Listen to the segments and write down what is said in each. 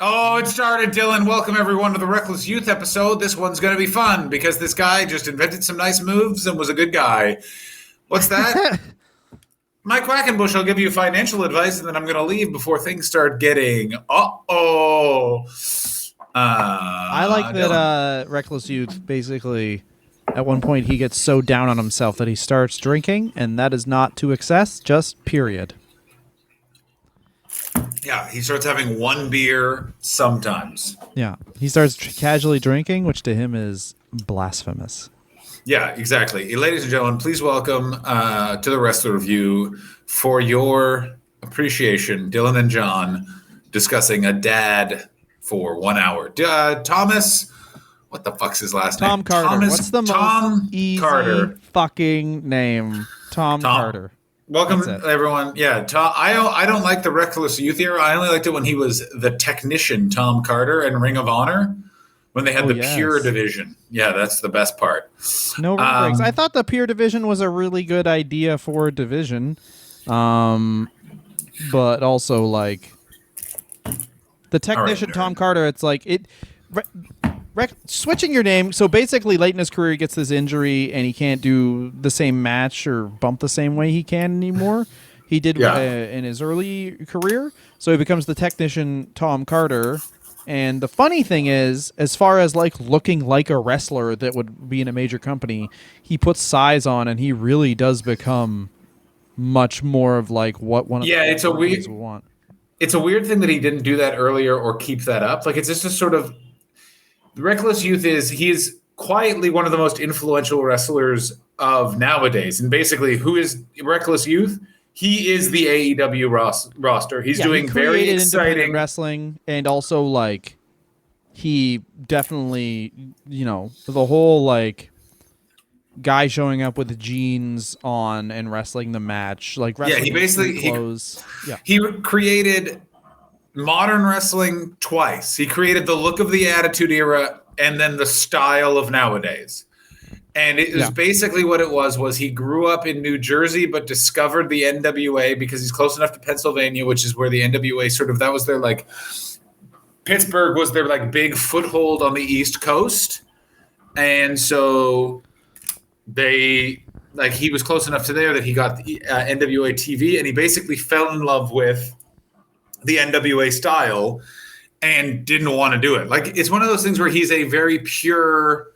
Oh, it started, Dylan. Welcome everyone to the Reckless Youth episode. This one's going to be fun because this guy just invented some nice moves and was a good guy. What's that? Mike Quackenbush, I'll give you financial advice and then I'm going to leave before things start getting I like that Reckless Youth basically, at one point, he gets so down on himself that he starts drinking, and that is not to excess, just period. Yeah, he starts having one beer sometimes. Yeah, he starts casually drinking, which to him is blasphemous. Yeah, exactly. Ladies and gentlemen, please welcome to the Wrestler Review for your appreciation, Dylan and John discussing a dad for 1 hour. Thomas, what the fuck's his last name? Tom Carter. What's the most easy Carter. fucking name? Tom Carter. Welcome, everyone. Yeah, Tom. I don't like the Reckless Youth era. I only liked it when he was the technician, Tom Carter, in Ring of Honor, when they had Pure division. Yeah, that's the best part. No breaks. I thought the Pure division was a really good idea for a division, but also like the technician, Tom Carter. It's like it. Switching your name, so basically late in his career he gets this injury and he can't do the same match or bump the same way he can anymore. He did in his early career, so he becomes the technician Tom Carter. And the funny thing is, as far as like looking like a wrestler that would be in a major company, he puts size on and he really does become much more of like what one of the companies would want. It's a weird thing that he didn't do that earlier or keep that up. Like it's just a sort of the Reckless Youth he is quietly one of the most influential wrestlers of nowadays. And basically, who is Reckless Youth? He is the AEW roster. He's doing very exciting wrestling, and also like he definitely, the whole like guy showing up with jeans on and wrestling the match, like wrestling he basically clothes. He created modern wrestling twice. He created the look of the Attitude Era and then the style of nowadays. And it was basically what it was he grew up in New Jersey but discovered the NWA because he's close enough to Pennsylvania, which is where the NWA that was their like Pittsburgh was their like big foothold on the East Coast. And so he was close enough to there that he got the NWA TV, and he basically fell in love with the NWA style and didn't want to do it. Like it's one of those things where he's a very pure.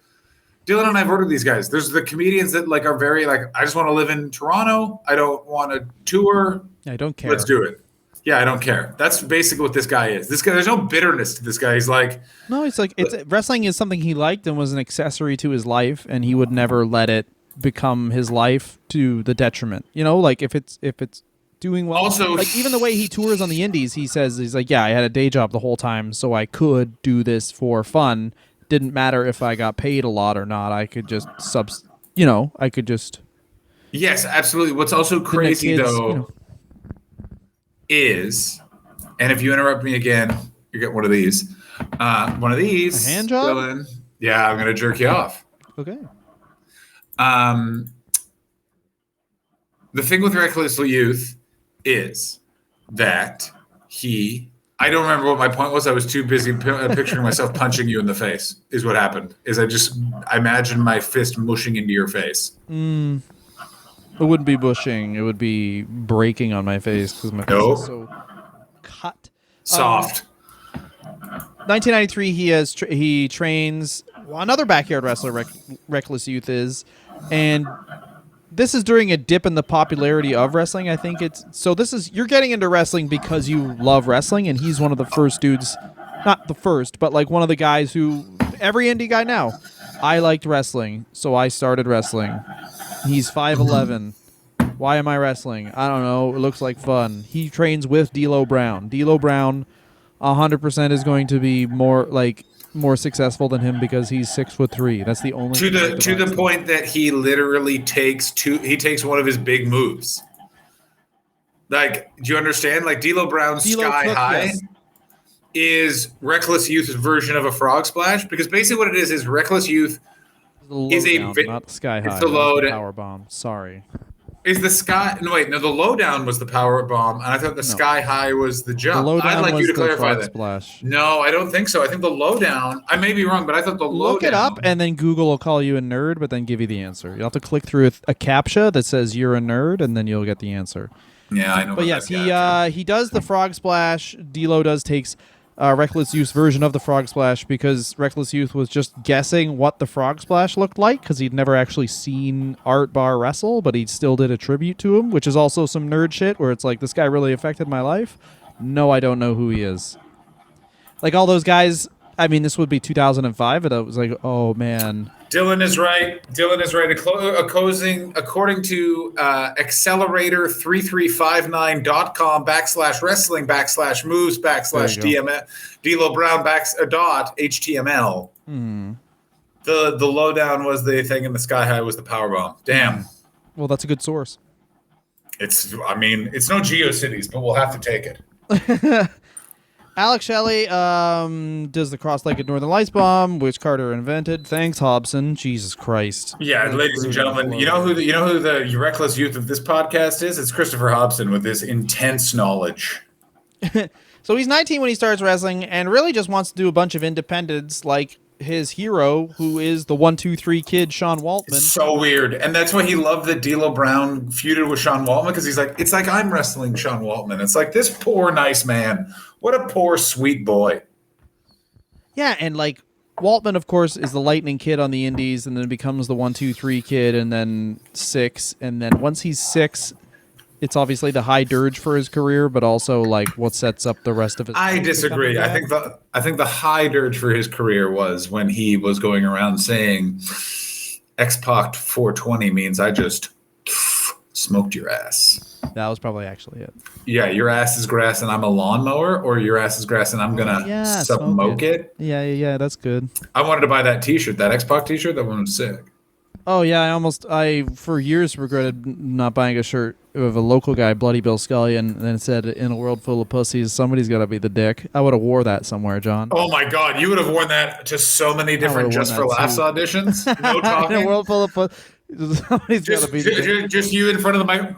Dylan and I've ordered these guys. There's the comedians that like are very like, I just want to live in Toronto. I don't want to tour. I don't care. Let's do it. Yeah, I don't care. That's basically what this guy is. This guy, there's no bitterness to this guy. He's like, no, it's like wrestling is something he liked and was an accessory to his life, and he would never let it become his life to the detriment. Like if it's doing well. Also, like even the way he tours on the indies, he says he's like, yeah, I had a day job the whole time, so I could do this for fun. Didn't matter if I got paid a lot or not. I could just I could just. Yes, absolutely. What's also crazy is, and if you interrupt me again, you get one of these. One of these. A hand job? Dylan. Yeah, I'm gonna jerk you off. Okay. The thing with Reckless Youth is that I don't remember what my point was. I was too busy picturing myself punching you in the face is what happened. I imagined my fist mushing into your face. It wouldn't be bushing. It would be breaking on my face because my face is so cut. Soft. 1993, he trains another backyard wrestler, Reckless Youth is, and this is during a dip in the popularity of wrestling. I think you're getting into wrestling because you love wrestling, and he's one of the first dudes, not the first, but like one of the guys who, every indie guy now, I liked wrestling, so I started wrestling. He's 5'11". Why am I wrestling? I don't know. It looks like fun. He trains with D'Lo Brown. D'Lo Brown 100% is going to be more successful than him because he's 6'3". That's the only to the point that he literally takes one of his big moves. Like, do you understand? Like D'Lo Brown's Sky High is Reckless Youth's version of a frog splash, because basically what it is Reckless Youth is not Sky High. It's the load power bomb. Sorry. Is the sky? No, wait. No, the lowdown was the power bomb, and I thought the sky high was the The jump. lowdown I'd like was you to the clarify frog that. splash. No, I don't think so. I think the lowdown. I may be wrong, but I thought the Look lowdown. it up, and then Google will call you a nerd, but then give you the answer. You'll have to click through a captcha that says you're a nerd, and then you'll get the answer. Yeah, I know. But about yes, that he does the frog splash. D'Lo takes Reckless Youth's version of the frog splash because Reckless Youth was just guessing what the frog splash looked like because he'd never actually seen Art Barr wrestle, but he still did a tribute to him, which is also some nerd shit where it's like, this guy really affected my life. No, I don't know who he is. Like all those guys. I mean, this would be 2005, but I was like, oh man. Dylan is right. According to accelerator3359.com/wrestling/moves/DM D'Lo Brown .html. The lowdown was the thing, and the sky high was the power bomb. Damn. Well, that's a good source. It's no GeoCities, but we'll have to take it. Alex Shelley does the cross-legged Northern Lights bomb, which Carter invented. Thanks, Hobson. Jesus Christ. Yeah, ladies and gentlemen, you know who the reckless youth of this podcast is? It's Christopher Hobson with this intense knowledge. So he's 19 when he starts wrestling, and really just wants to do a bunch of independents, like his hero, who is the 1-2-3 kid, Sean Waltman. It's so weird, and that's why he loved that D'Lo Brown feuded with Sean Waltman, because he's like, it's like I'm wrestling Sean Waltman. It's like, this poor nice man. What a poor sweet boy. Yeah, and like Waltman, of course, is the Lightning Kid on the Indies, and then becomes the 1-2-3 kid, and then 6, and then once he's 6, it's obviously the high dirge for his career, but also like what sets up the rest of his. I disagree. I think the high dirge for his career was when he was going around saying X-Pac 420 means I just smoked your ass. That was probably actually it. Yeah, your ass is grass and I'm a lawnmower, or your ass is grass and I'm gonna smoke it. Yeah, that's good. I wanted to buy that T-shirt, that X-Pac T-shirt. That one was sick. Oh yeah, I for years regretted not buying a shirt of a local guy, Bloody Bill Scullion, and then it said, "In a world full of pussies, somebody's got to be the dick." I would have wore that somewhere, John. Oh my God, you would have worn that to so many different Just for Laughs auditions. No talking. In a world full of pussies, somebody's got to be the dick. Just you in front of the mic.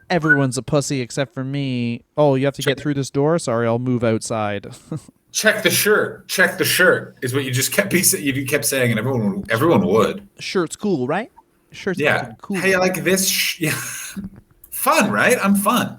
Everyone's a pussy except for me. Oh, you have to get through this door? Sorry, I'll move outside. Check the shirt. Check the shirt is what you just kept saying, and everyone would. Shirt's cool, right? Shirt's cool. Hey, I like this. Yeah. Fun, right? I'm fun.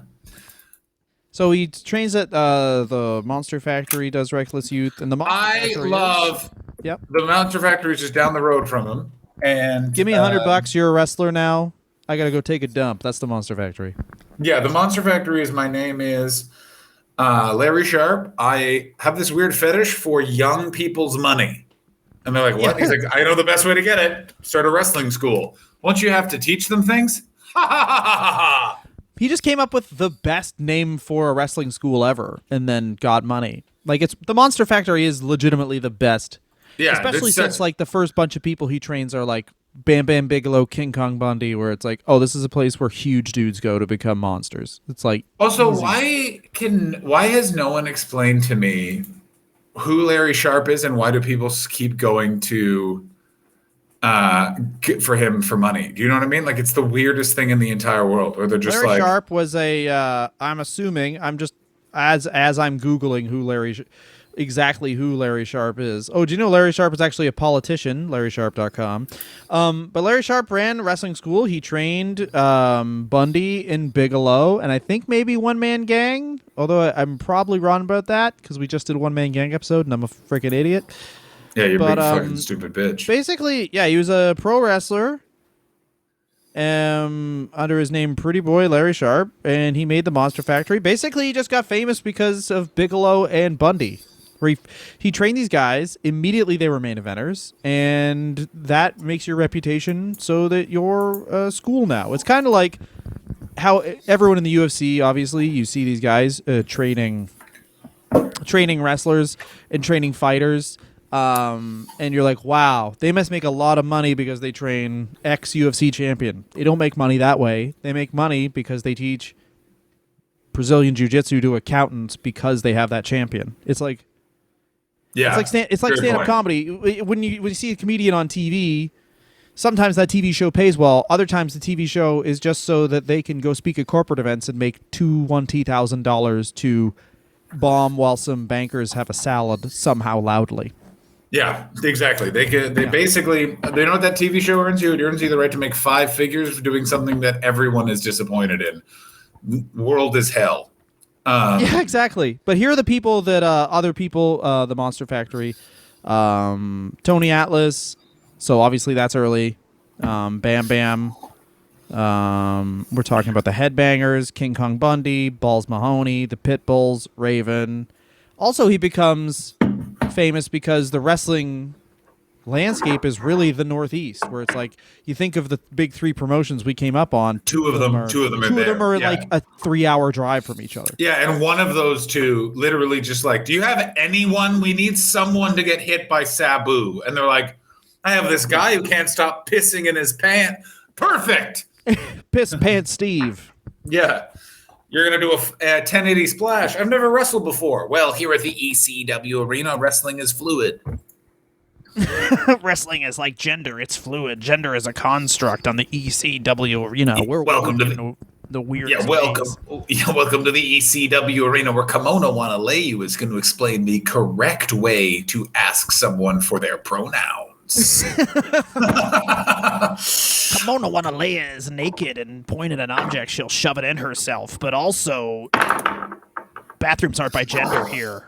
So he trains at the Monster Factory, does Reckless Youth, and the Monster Factory the Monster Factory is just down the road from him. And give me $100. You're a wrestler now. I gotta go take a dump. That's the Monster Factory. Yeah, the Monster Factory is my name is Larry Sharp. I have this weird fetish for young people's money. And they're like, what? Yeah. He's like, I know the best way to get it. Start a wrestling school. Once you have to teach them things, He just came up with the best name for a wrestling school ever and then got money. Like, it's the Monster Factory is legitimately the best. Yeah. Especially since like the first bunch of people he trains are like Bam Bam Bigelow, King Kong Bundy, where it's like, oh, this is a place where huge dudes go to become monsters. It's like also why has no one explained to me who Larry Sharp is and why do people keep going to for him for money? Do you know what I mean? Like, it's the weirdest thing in the entire world. Or they're just Larry Sharp was I'm assuming I'm just as I'm Googling exactly who Larry Sharp is. Oh, do you know Larry Sharp is actually a politician, LarrySharp.com. But Larry Sharp ran wrestling school. He trained Bundy and Bigelow, and I think maybe One Man Gang, although I'm probably wrong about that because we just did a One Man Gang episode and I'm a freaking idiot. Yeah, you're a big fucking stupid bitch. Basically, yeah, he was a pro wrestler under his name Pretty Boy Larry Sharp, and he made the Monster Factory. Basically, he just got famous because of Bigelow and Bundy. Where he trained these guys, immediately they were main eventers, and that makes your reputation so that you're a school now. It's kind of like how everyone in the UFC, obviously, you see these guys training wrestlers and training fighters, and you're like, wow, they must make a lot of money because they train ex-UFC champion. They don't make money that way. They make money because they teach Brazilian Jiu-Jitsu to accountants because they have that champion. It's like... Yeah, it's like stand-up comedy. When you see a comedian on TV sometimes that TV show pays well. Other times the TV show is just so that they can go speak at corporate events and make $20,000 to bomb while some bankers have a salad somehow loudly. Yeah, exactly. Basically, they know what that TV show earns you. It earns you the right to make 5 figures for doing something that everyone is disappointed in. World is hell. Yeah, exactly. But here are the people that other people, the Monster Factory, Tony Atlas. So obviously that's early. Bam Bam. We're talking about the Headbangers, King Kong Bundy, Balls Mahoney, the Pitbulls, Raven. Also, he becomes famous because the wrestling landscape is really the Northeast, where it's like you think of the big 3 promotions we came up on. Two of them are like a 3-hour drive from each other. Yeah, and one of those 2 literally just like, do you have anyone? We need someone to get hit by Sabu. And they're like, I have this guy who can't stop pissing in his pants. Perfect. Piss Pants Steve. Yeah. You're going to do a 1080 splash. I've never wrestled before. Well, here at the ECW arena, wrestling is fluid. Wrestling is like gender. It's fluid. Gender is a construct on the ECW arena. Welcome to the weird. Yeah, welcome to the ECW arena, where Kimono Wanaleu is going to explain the correct way to ask someone for their pronouns. Kimono Wanaleu is naked and point at an object. She'll shove it in herself. But also, bathrooms aren't by gender here.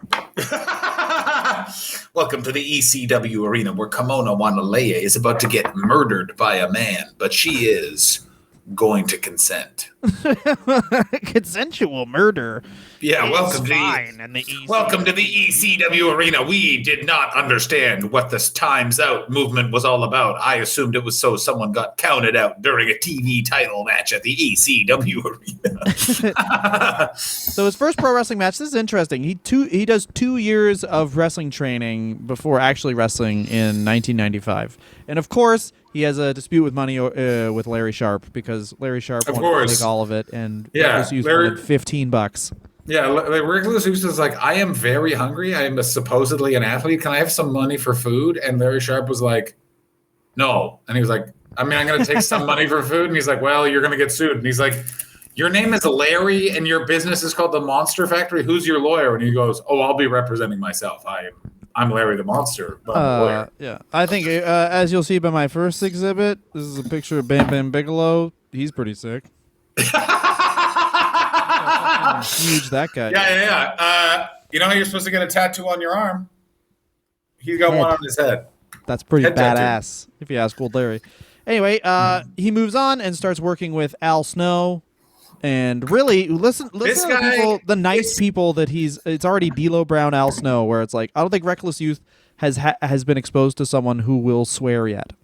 Welcome to the ECW arena, where Kimono Wanaleu is about to get murdered by a man, but she is going to consent. Consensual murder. Yeah, welcome to the ECW arena. We did not understand what this Time's Out movement was all about. I assumed it was so someone got counted out during a TV title match at the ECW arena. So his first pro wrestling match, this is interesting. He does 2 years of wrestling training before actually wrestling in 1995. And of course, he has a dispute with money with Larry Sharp, because Larry Sharp wanted to take all of it, and Reckless Youth wanted $15. Yeah, like Reckless Youth is like, I am very hungry. I am supposedly an athlete. Can I have some money for food? And Larry Sharp was like, no. And he was like, I mean, I'm going to take some money for food. And he's like, well, you're going to get sued. And he's like, your name is Larry and your business is called the Monster Factory. Who's your lawyer? And he goes, oh, I'll be representing myself. I'm Larry the Monster, but I'm a lawyer. Yeah, I think as you'll see by my first exhibit, this is a picture of Bam Bam Bigelow. He's pretty sick. Huge that guy. Yeah. You know how you're supposed to get a tattoo on your arm? He's got one on his head. That's pretty badass, if you ask Old Larry. Anyway, he moves on and starts working with Al Snow. And really, listen to the people, the nice people that it's already D'Lo Brown, Al Snow, where it's like, I don't think Reckless Youth has been exposed to someone who will swear yet.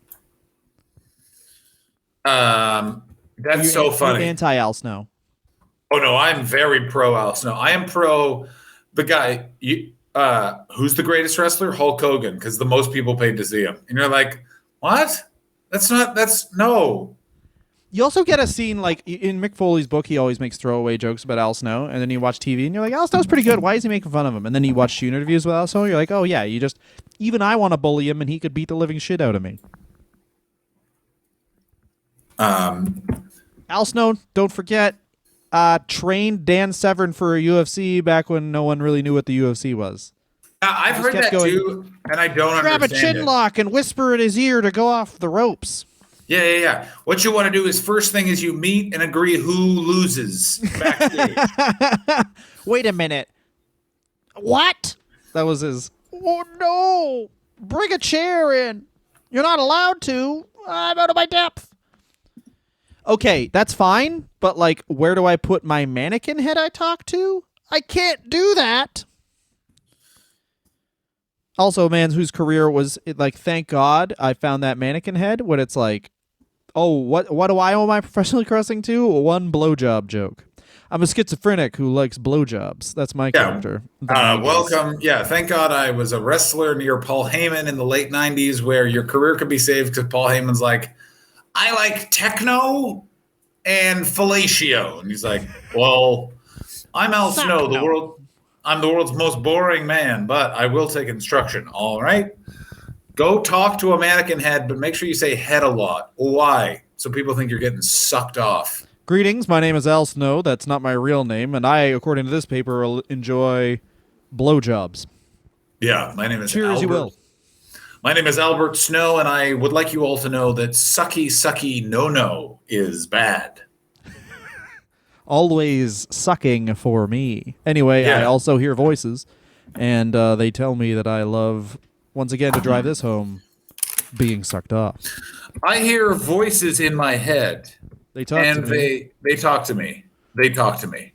That's so funny. Anti Al Snow. Oh no, I'm very pro Al Snow. I am pro the guy. Who's the greatest wrestler? Hulk Hogan, because the most people paid to see him. And you're like, what? No. You also get a scene like in Mick Foley's book. He always makes throwaway jokes about Al Snow, and then you watch TV and you're like, Al Snow's pretty good. Why is he making fun of him? And then you watch shoot interviews with Al Snow. You're like, oh yeah, even I want to bully him, and he could beat the living shit out of me. Al Snow, don't forget, trained Dan Severn for a UFC back when no one really knew what the UFC was. I've heard that too, and I don't understand it. Grab a chin lock and whisper in his ear to go off the ropes. Yeah. What you want to do is first thing is you meet and agree who loses backstage. Wait a minute. What? That was his. Oh no! Bring a chair in. You're not allowed to. I'm out of my depth. Okay, that's fine, but like, where do I put my mannequin head I talk to? I can't do that. Also, a man whose career was like, thank God I found that mannequin head. When it's like, oh, what do I owe my professional wrestling to? One blowjob joke. I'm a schizophrenic who likes blowjobs. That's my character. Welcome. Yeah, thank God I was a wrestler near Paul Heyman in the late 90s, where your career could be saved because Paul Heyman's like, I like techno and fellatio. And he's like, well, I'm Al Snow, I'm the world's most boring man, but I will take instruction. All right. Go talk to a mannequin head, but make sure you say head a lot. Why? So people think you're getting sucked off. Greetings, my name is Al Snow. That's not my real name, and I, according to this paper, will enjoy blowjobs. Yeah, my name is Cheer as you will. My name is Albert Snow, and I would like you all to know that sucky no is bad. Always sucking for me. Anyway, I also hear voices, and they tell me that I love, once again, to drive this home, being sucked off. I hear voices in my head. They talk to me. They talk to me. They talk to me.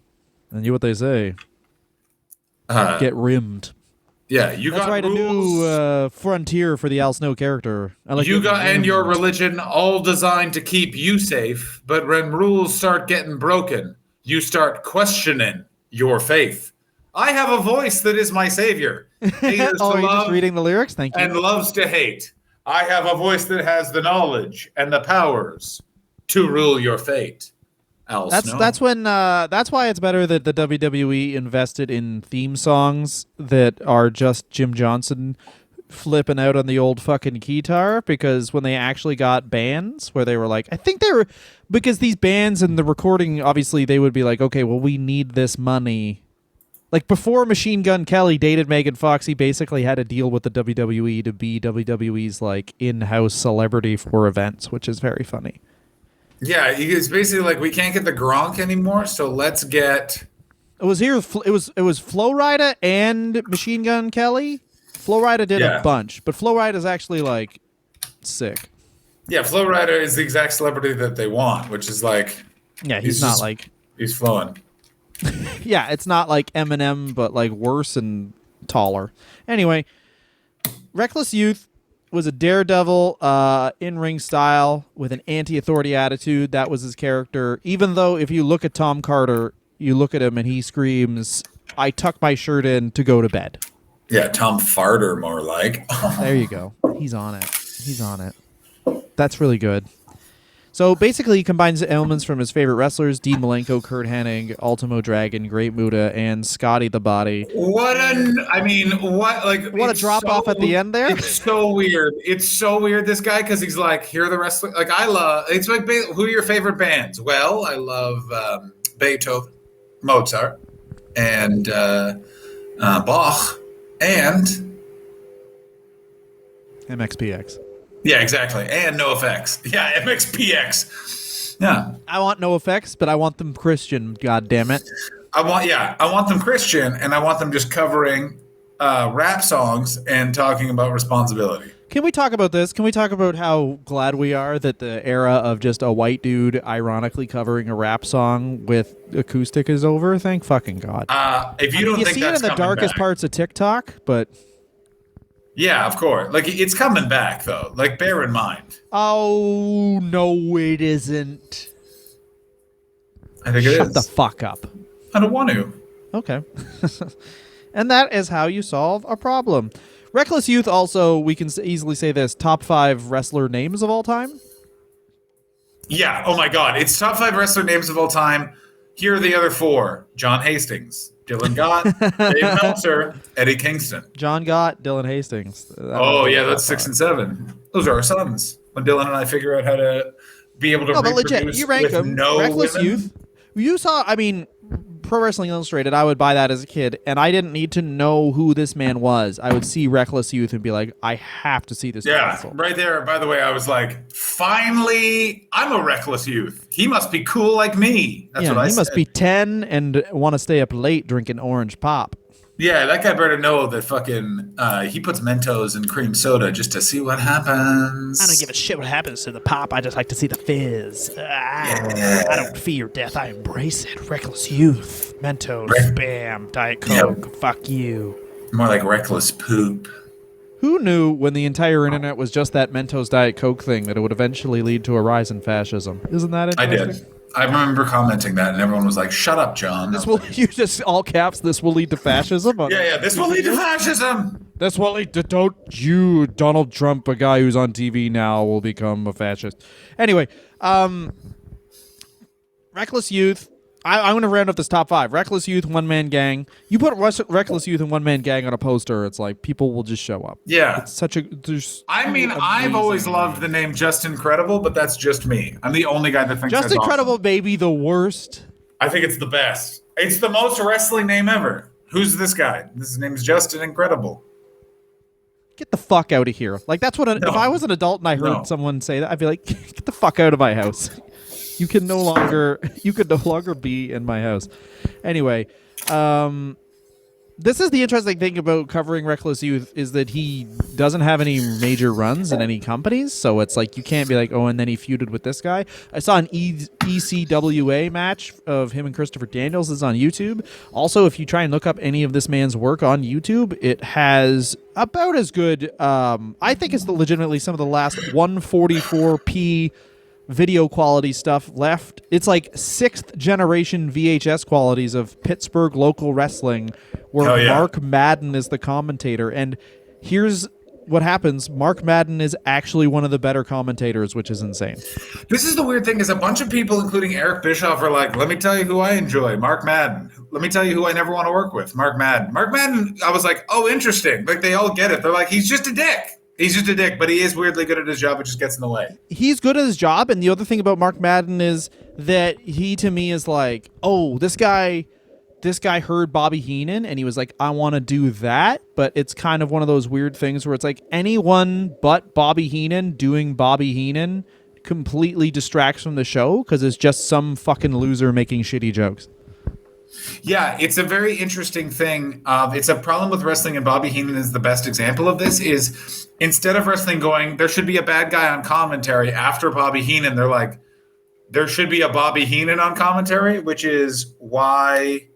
And you what they say. Get rimmed. Yeah, you That's got right, rules. a new frontier for the Al Snow character. I like You got and your religion all designed to keep you safe, but when rules start getting broken, you start questioning your faith. I have a voice that is my savior. Haters oh, to you're love just reading the lyrics? Thank you. and loves to hate. I have a voice that has the knowledge and the powers to rule your fate. Al Snow. That's why it's better that the WWE invested in theme songs that are just Jim Johnson flipping out on the old fucking guitar, because when they actually got bands where they were like, I think they were, because these bands and the recording, obviously they would be like, okay, well, we need this money. Like before Machine Gun Kelly dated Megan Fox, he basically had a deal with the WWE to be WWE's like in-house celebrity for events, which is very funny. Yeah, it's basically like we can't get the Gronk anymore, so let's get. It was Flo Rida and Machine Gun Kelly. Flo Rida did a bunch, but Flo Rida is actually like sick. Yeah, Flo Rida is the exact celebrity that they want, which is like. Yeah, he's not like. He's flowing. Yeah, it's not like Eminem, but like worse and taller. Anyway, Reckless Youth was a daredevil in-ring style with an anti-authority attitude. That was his character. Even though if you look at Tom Carter, you look at him and he screams, I tuck my shirt in to go to bed. Yeah, Tom Farter more like. There you go. He's on it. He's on it. That's really good. So basically, he combines the elements from his favorite wrestlers: Dean Malenko, Kurt Hennig, Ultimo Dragon, Great Muta, and Scotty the Body. What a drop off at the end there. It's so weird. It's so weird. This guy, because he's like, here are the wrestlers. Like I love. It's like, who are your favorite bands? Well, I love Beethoven, Mozart, and Bach, and MXPX. Yeah, exactly. And NoFX. Yeah, MXPX. Yeah. I want no effects, but I want them Christian, god damn it. I want them Christian, and I want them just covering rap songs and talking about responsibility. Can we talk about this? Can we talk about how glad we are that the era of just a white dude ironically covering a rap song with acoustic is over? Thank fucking God. If you don't think see that's it in the darkest parts of TikTok, but yeah, of course. Like it's coming back though. Like bear in mind. Oh no, it isn't. I think it is. Shut the fuck up. I don't want to. Okay. And that is how you solve a problem. Reckless Youth also, we can easily say this, top 5 wrestler names of all time? Yeah. Oh my God. It's top 5 wrestler names of all time. Here are the other 4. John Hastings, Dylan Gott, Dave Meltzer, Eddie Kingston. John Gott, Dylan Hastings. That's 6 and 7. Those are our sons. When Dylan and I figure out how to be able to reproduce legit, you rank with them. no Reckless women. Youth. You saw, Pro Wrestling Illustrated, I would buy that as a kid, and I didn't need to know who this man was. I would see Reckless Youth and be like, I have to see this. Yeah, wrestle. right there. By the way, I was like, finally, I'm a Reckless Youth. He must be cool like me. That's what I said. He must be 10 and want to stay up late drinking orange pop. Yeah, that guy better know that fucking he puts Mentos in cream soda just to see what happens. I don't give a shit what happens to the pop. I just like to see the fizz. I don't fear death. I embrace it. Reckless Youth. Mentos. Bam. Diet Coke. Yep. Fuck you. More like reckless poop. Who knew when the entire internet was just that Mentos Diet Coke thing that it would eventually lead to a rise in fascism? Isn't that interesting? I did. I remember commenting that, and everyone was like, "Shut up, John." You just all caps. This will lead to fascism. Yeah. This will lead to fascism. This will lead to Donald Trump, a guy who's on TV now, will become a fascist. Anyway, Reckless Youth. I'm going to round up this top 5. Reckless Youth, One Man Gang. You put Reckless Youth and One Man Gang on a poster, it's like people will just show up. Yeah. It's such a. There's I've always loved the name Just Incredible, but that's just me. I'm the only guy that thinks Just that's Incredible, awesome. baby, the worst. I think it's the best. It's the most wrestling name ever. Who's this guy? His name's Justin Incredible. Get the fuck out of here. Like, that's what. If I was an adult and I heard someone say that, I'd be like, get the fuck out of my house. You could no longer be in my house. Anyway, this is the interesting thing about covering Reckless Youth is that he doesn't have any major runs in any companies. So it's like you can't be like, oh, and then he feuded with this guy. I saw an ECWA match of him and Christopher Daniels is on YouTube. Also, if you try and look up any of this man's work on YouTube, it has about as good. I think it's legitimately some of the last 144p video quality stuff left. It's like 6th generation VHS qualities of Pittsburgh local wrestling where Mark Madden is the commentator. And here's what happens. Mark Madden is actually one of the better commentators, which is insane. This is the weird thing is a bunch of people, including Eric Bischoff, are like, let me tell you who I enjoy, Mark Madden. Let me tell you who I never want to work with, Mark Madden. Mark Madden, I was like, oh, interesting. Like, they all get it. They're like, he's just a dick. He's just a dick, but he is weirdly good at his job. It just gets in the way. He's good at his job, and the other thing about Mark Madden is that he, to me, is like, oh, this guy heard Bobby Heenan, and he was like, I want to do that, but it's kind of one of those weird things where it's like anyone but Bobby Heenan doing Bobby Heenan completely distracts from the show because it's just some fucking loser making shitty jokes. Yeah, it's a very interesting thing. It's a problem with wrestling, and Bobby Heenan is the best example of this, is instead of wrestling going, there should be a bad guy on commentary after Bobby Heenan, they're like, there should be a Bobby Heenan on commentary, which is why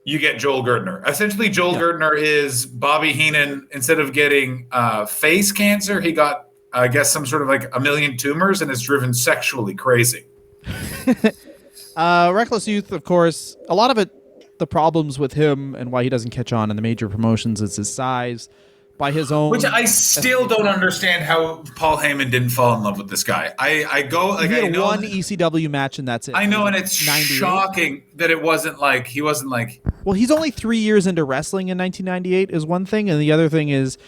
you get Joel Gertner. Essentially, Joel Gertner is Bobby Heenan. Instead of getting face cancer, he got, I guess, some sort of like a million tumors and is driven sexually crazy. Reckless Youth, of course, a lot of it, the problems with him and why he doesn't catch on in the major promotions is his size. By his own, which I still don't understand how Paul Heyman didn't fall in love with this guy. I go like he had I know one ECW match and that's it. I know, and it's shocking that it wasn't like he wasn't like. Well, he's only 3 years into wrestling in 1998 is one thing, and the other thing is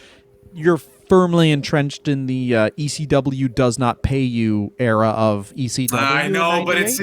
you're firmly entrenched in the ECW does not pay you era of ECW. I know, but it's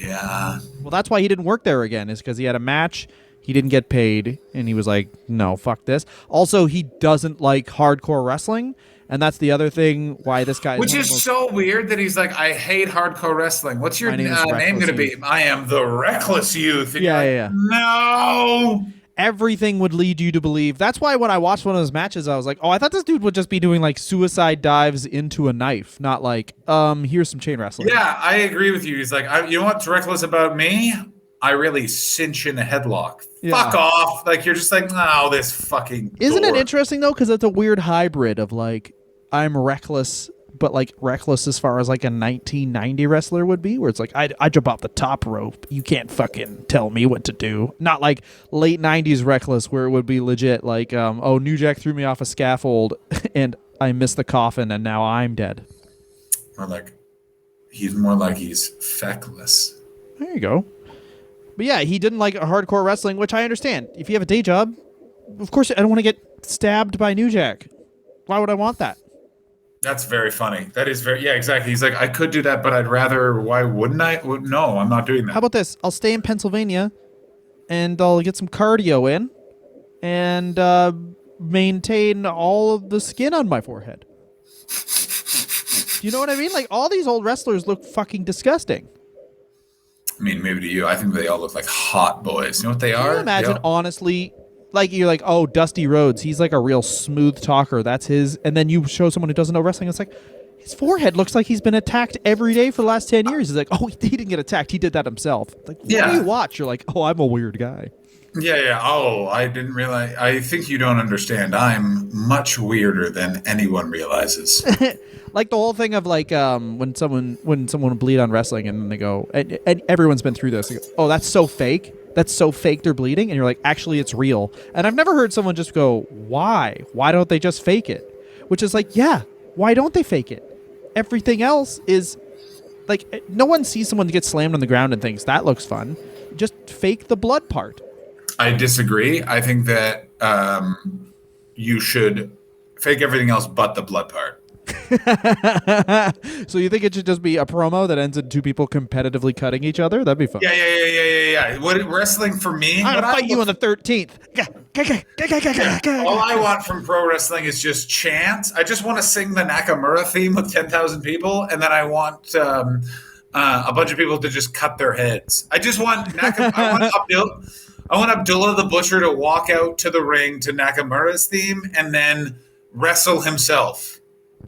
yeah. Well, that's why he didn't work there again, is because he had a match. He didn't get paid, and he was like, no, fuck this. Also, he doesn't like hardcore wrestling, and that's the other thing why this guy... Which is so weird that he's like, I hate hardcore wrestling. What's your name going to be? I am the Reckless Youth. And yeah. No! Everything would lead you to believe. That's why when I watched one of those matches, I was like, oh, I thought this dude would just be doing like suicide dives into a knife, not like, here's some chain wrestling. Yeah, I agree with you. He's like, you know what's reckless about me? I really cinch in a headlock. Yeah. Fuck off. Like, you're just like, oh, this fucking Isn't it interesting, though? Because it's a weird hybrid of, like, I'm reckless, but, like, reckless as far as, like, a 1990 wrestler would be, where it's like, I jump off the top rope. You can't fucking tell me what to do. Not like late 90s reckless, where it would be legit, like, oh, New Jack threw me off a scaffold, and I missed the coffin, and now I'm dead. Or, like, he's more like he's feckless. There you go. But yeah, he didn't like hardcore wrestling, which I understand. If you have a day job, of course, I don't want to get stabbed by New Jack. Why would I want that? That's very funny. That is very, yeah, exactly. He's like, I could do that, but I'd rather, why wouldn't I? No, I'm not doing that. How about this? I'll stay in Pennsylvania, and I'll get some cardio in, and maintain all of the skin on my forehead. You know what I mean? Like, all these old wrestlers look fucking disgusting. I mean, maybe to you, I think they all look like hot boys. You know what they are? Can you imagine, honestly, like you're like, oh, Dusty Rhodes, he's like a real smooth talker. That's his. And then you show someone who doesn't know wrestling, it's like, his forehead looks like he's been attacked every day for the last 10 years. He's like, oh, he didn't get attacked. He did that himself. Like, what do you watch? You're like, oh, I'm a weird guy. Yeah. Oh, I didn't realize. I think you don't understand. I'm much weirder than anyone realizes. Like the whole thing of like when someone would bleed on wrestling and they go, and everyone's been through this. They go, oh, that's so fake. That's so fake. They're bleeding, and you're like, actually, it's real. And I've never heard someone just go, why? Why don't they just fake it? Which is like, yeah, why don't they fake it? Everything else is like no one sees someone get slammed on the ground and thinks that looks fun. Just fake the blood part. I disagree. I think that you should fake everything else but the blood part. So you think it should just be a promo that ends in two people competitively cutting each other? That'd be fun. Yeah. What wrestling for me? I'm gonna fight you on the 13th. All I want from pro wrestling is just chants. I just want to sing the Nakamura theme with 10,000 people, and then I want a bunch of people to just cut their heads. I just want I want Abdullah the Butcher to walk out to the ring to Nakamura's theme and then wrestle himself.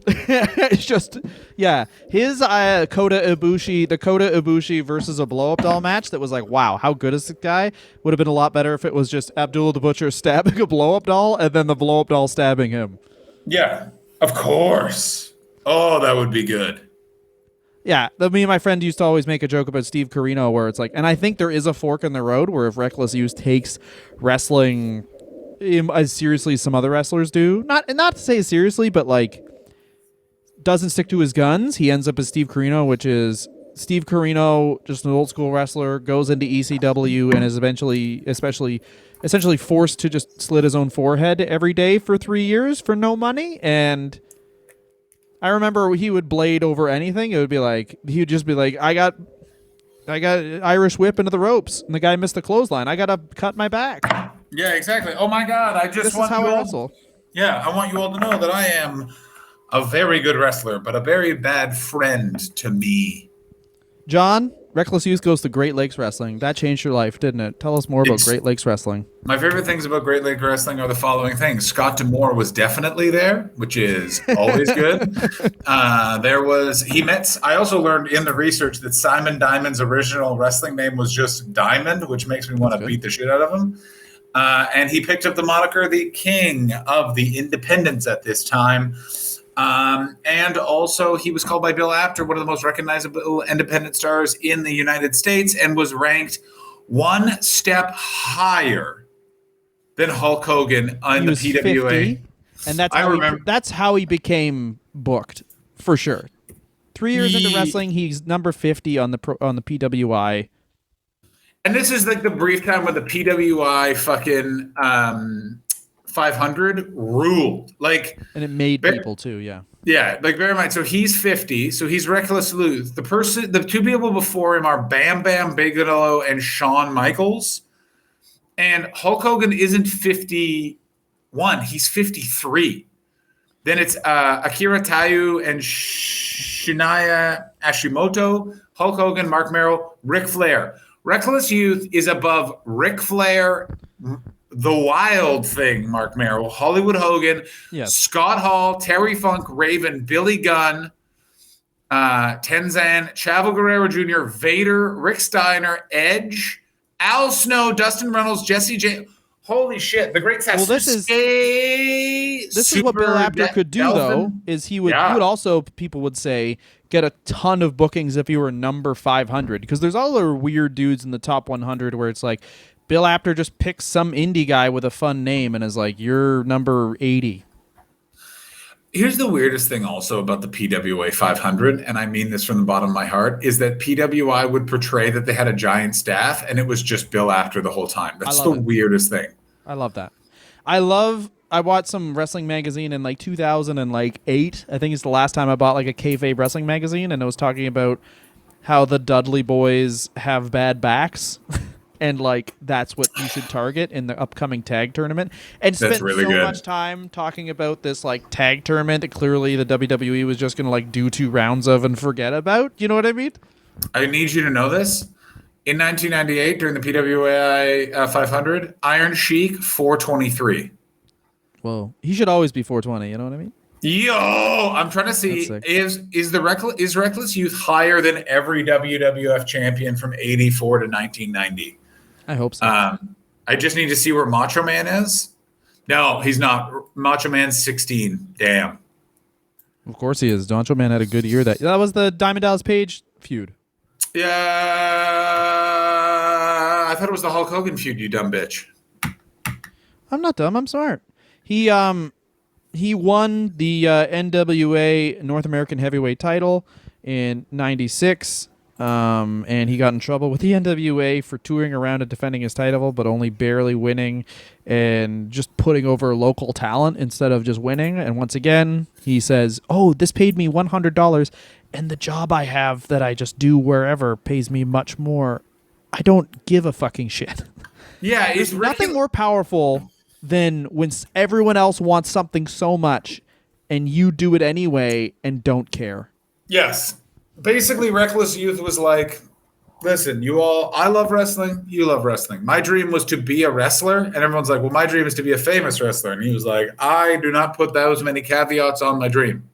It's just, yeah. His Kota Ibushi versus a blow up doll match that was like, wow, how good is this guy? Would have been a lot better if it was just Abdullah the Butcher stabbing a blow up doll and then the blow up doll stabbing him. Yeah, of course. Oh, that would be good. Yeah, me and my friend used to always make a joke about Steve Corino where it's like, and I think there is a fork in the road where if Reckless Youth takes wrestling as seriously as some other wrestlers do, not to say seriously, but like doesn't stick to his guns, he ends up as Steve Corino, which is Steve Corino, just an old school wrestler, goes into ECW and is essentially forced to just slit his own forehead every day for 3 years for no money. And I remember he would blade over anything. It would be like, he would just be like, I got Irish whip into the ropes, and the guy missed the clothesline. I got to cut my back. Yeah, exactly. Oh my God, This is how I wrestle. Yeah, I want you all to know that I am a very good wrestler, but a very bad friend to me. John, Reckless Youth goes to Great Lakes Wrestling. That changed your life, didn't it? Tell us more about Great Lakes Wrestling. My favorite things about Great Lakes Wrestling are the following things. Scott D'Amore was definitely there, which is always good. I also learned in the research that Simon Diamond's original wrestling name was just Diamond, which makes me want to beat the shit out of him. And he picked up the moniker the King of the Independents at this time. And also he was called by Bill Apter one of the most recognizable independent stars in the United States and was ranked one step higher than Hulk Hogan in the PWA. 50, and that's how he became booked for sure. 3 years into wrestling, he's number 50 on the PWI. And this is like the brief time when the PWI fucking 500 ruled. And it made people too, yeah. Yeah, like bear in mind. So he's 50. So he's Reckless Youth. The two people before him are Bam Bam Bigelow and Shawn Michaels. And Hulk Hogan isn't 51. He's 53. Then it's Akira Tayu and Shinya Hashimoto, Hulk Hogan, Mark Merrill, Ric Flair. Reckless Youth is above Ric Flair, The Wild Thing, Mark Merrill, Hollywood Hogan, yes. Scott Hall, Terry Funk, Raven, Billy Gunn, Tenzan, Chavo Guerrero Jr., Vader, Rick Steiner, Edge, Al Snow, Dustin Reynolds, Jesse James. Holy shit! The Great Sasuke. Well, this is what Bill Apter could do, though. Is he would also, people would say, get a ton of bookings if he were number 500, because there's all the weird dudes in the top 100 where it's like Bill Apter just picks some indie guy with a fun name and is like, you're number 80. Here's the weirdest thing also about the PWA 500, and I mean this from the bottom of my heart, is that PWI would portray that they had a giant staff and it was just Bill Apter the whole time. That's the weirdest thing. I love that. I bought some wrestling magazine in like 2008. I think it's the last time I bought like a kayfabe wrestling magazine, and it was talking about how the Dudley Boys have bad backs. And like that's what you should target in the upcoming tag tournament. And spent really much time talking about this like tag tournament that clearly the WWE was just gonna like do 2 rounds of and forget about. You know what I mean? I need you to know this. In 1998, during the PWI 500, Iron Sheik 423. Whoa, he should always be 420. You know what I mean? Yo, I'm trying to see is Reckless Youth higher than every WWF champion from 84 to 1990? I hope so. I just need to see where Macho Man is. No, he's not. Macho Man's 16. Damn. Of course he is. Macho Man had a good year. That was the Diamond Dallas Page feud. Yeah, I thought it was the Hulk Hogan feud. You dumb bitch. I'm not dumb. I'm smart. He won the NWA North American Heavyweight title, in '96. And he got in trouble with the NWA for touring around and defending his title, but only barely winning and just putting over local talent instead of just winning. And once again, he says, "Oh, this paid me $100, and the job I have that I just do wherever pays me much more. I don't give a fucking shit." Yeah, There's nothing more powerful than when everyone else wants something so much and you do it anyway and don't care. Yes. Basically, Reckless Youth was like, listen, you all, I love wrestling, you love wrestling. My dream was to be a wrestler. And everyone's like, well, my dream is to be a famous wrestler. And he was like, I do not put those many caveats on my dream.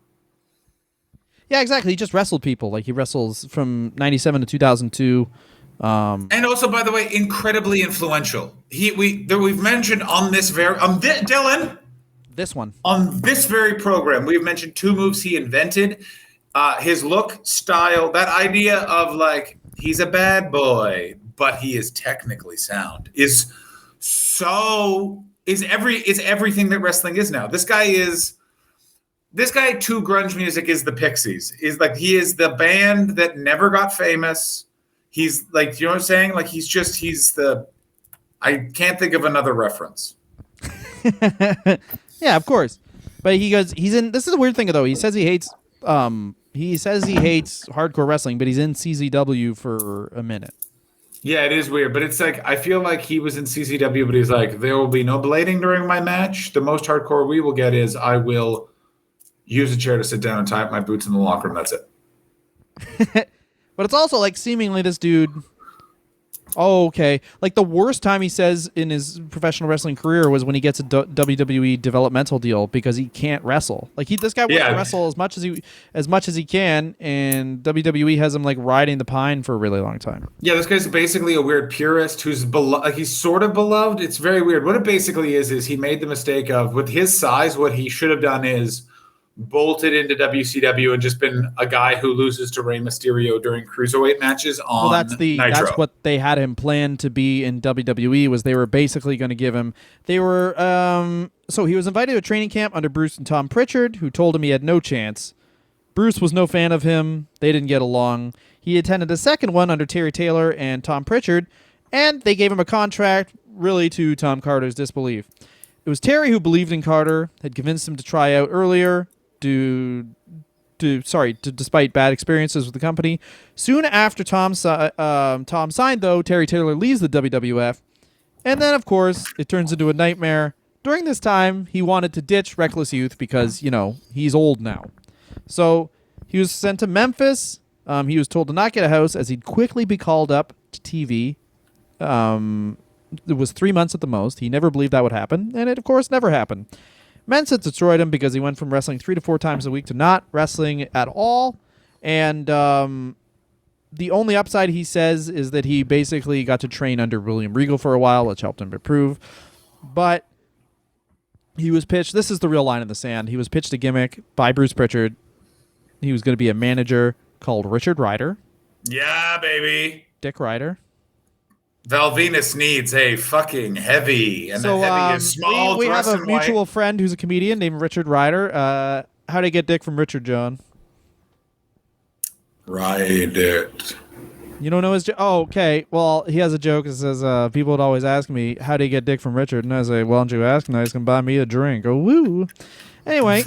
Yeah, exactly. He just wrestled people. Like, he wrestles from 97 to 2002. And also, by the way, incredibly influential. We've mentioned on this Dylan. This one. On this very program, we've mentioned 2 moves he invented. His look, style, that idea of like, he's a bad boy, but he is technically sound is everything that wrestling is now. This guy to grunge music is the Pixies. Is like, he is the band that never got famous. He's like, you know what I'm saying? Like, I can't think of another reference. Yeah, of course. But this is a weird thing though. He says he hates hardcore wrestling, but he's in CZW for a minute. Yeah, it is weird, but it's like, I feel like he was in CZW, but he's like, there will be no blading during my match. The most hardcore we will get is I will use a chair to sit down and tie up my boots in the locker room. That's it. But it's also like, seemingly this dude, okay, like the worst time he says in his professional wrestling career was when he gets a WWE developmental deal because he can't wrestle. Like, this guy wants to wrestle as much as he can, and WWE has him like riding the pine for a really long time. Yeah, this guy's basically a weird purist who's he's sort of beloved. It's very weird. What it basically is he made the mistake of, with his size, what he should have done is bolted into WCW and just been a guy who loses to Rey Mysterio during cruiserweight matches on Nitro. That's what they had him planned to be in WWE. Was they were basically going to give him. So he was invited to a training camp under Bruce and Tom Pritchard, who told him he had no chance. Bruce was no fan of him. They didn't get along. He attended a second one under Terry Taylor and Tom Pritchard, and they gave him a contract, really to Tom Carter's disbelief. It was Terry who believed in Carter, had convinced him to try out earlier, despite bad experiences with the company. Soon after Tom signed, though, Terry Taylor leaves the WWF, and then, of course, it turns into a nightmare. During this time, he wanted to ditch Reckless Youth because, he's old now. So he was sent to Memphis. He was told to not get a house as he'd quickly be called up to TV. It was 3 months at the most. He never believed that would happen, and it, of course, never happened. Mensa destroyed him because he went from wrestling 3 to 4 times a week to not wrestling at all. And the only upside, he says, is that he basically got to train under William Regal for a while, which helped him improve. But he was pitched, this is the real line in the sand, he was pitched a gimmick by Bruce Pritchard. He was going to be a manager called Richard Ryder. Yeah, baby. Dick Ryder. Val Venus needs a fucking heavy, and the heavy is small. We have a mutual friend who's a comedian named Richard Ryder. How'd he get dick from Richard, John? Ride it. You don't know his joke? Oh, okay. Well, he has a joke that says, people would always ask me, how do you get dick from Richard? And I say, why don't you ask him? He's going to buy me a drink. Oh, woo. Anyway.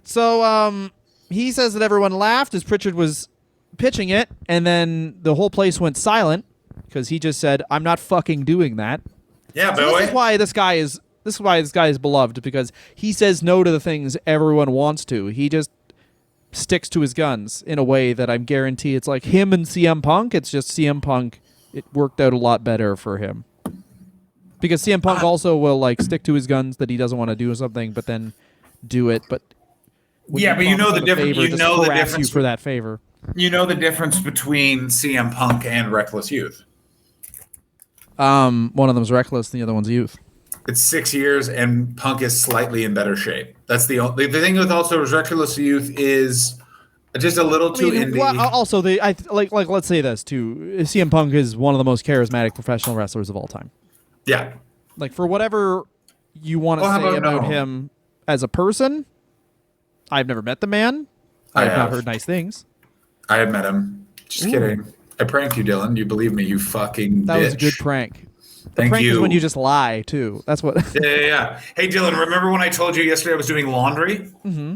So he says that everyone laughed as Pritchard was pitching it, and then the whole place went silent because he just said, I'm not fucking doing that. Yeah, so boy. This is why this guy is beloved, because he says no to the things everyone wants to. He just sticks to his guns in a way that I guarantee it's like him and CM Punk. It's just CM Punk, it worked out a lot better for him. Because CM Punk also will like stick to his guns that he doesn't want to do something, but then do it. But yeah, but you know the difference. You know the difference for that favor. You know the difference between CM Punk and Reckless Youth. One of them's Reckless, the other one's Youth. It's 6 years, and Punk is slightly in better shape. That's the thing with also Reckless Youth is just a little too indie. Well, also, let's say this too. CM Punk is one of the most charismatic professional wrestlers of all time. Yeah. Like, for whatever you want to say about him as a person, I've never met the man. I have not heard nice things. I have met him. Just kidding. I pranked you, Dylan. You believe me, you fucking That bitch. was a good prank. Thank Prank you. is when you just lie too. That's what. Yeah. Hey, Dylan, remember when I told you yesterday I was doing laundry? Mm-hmm.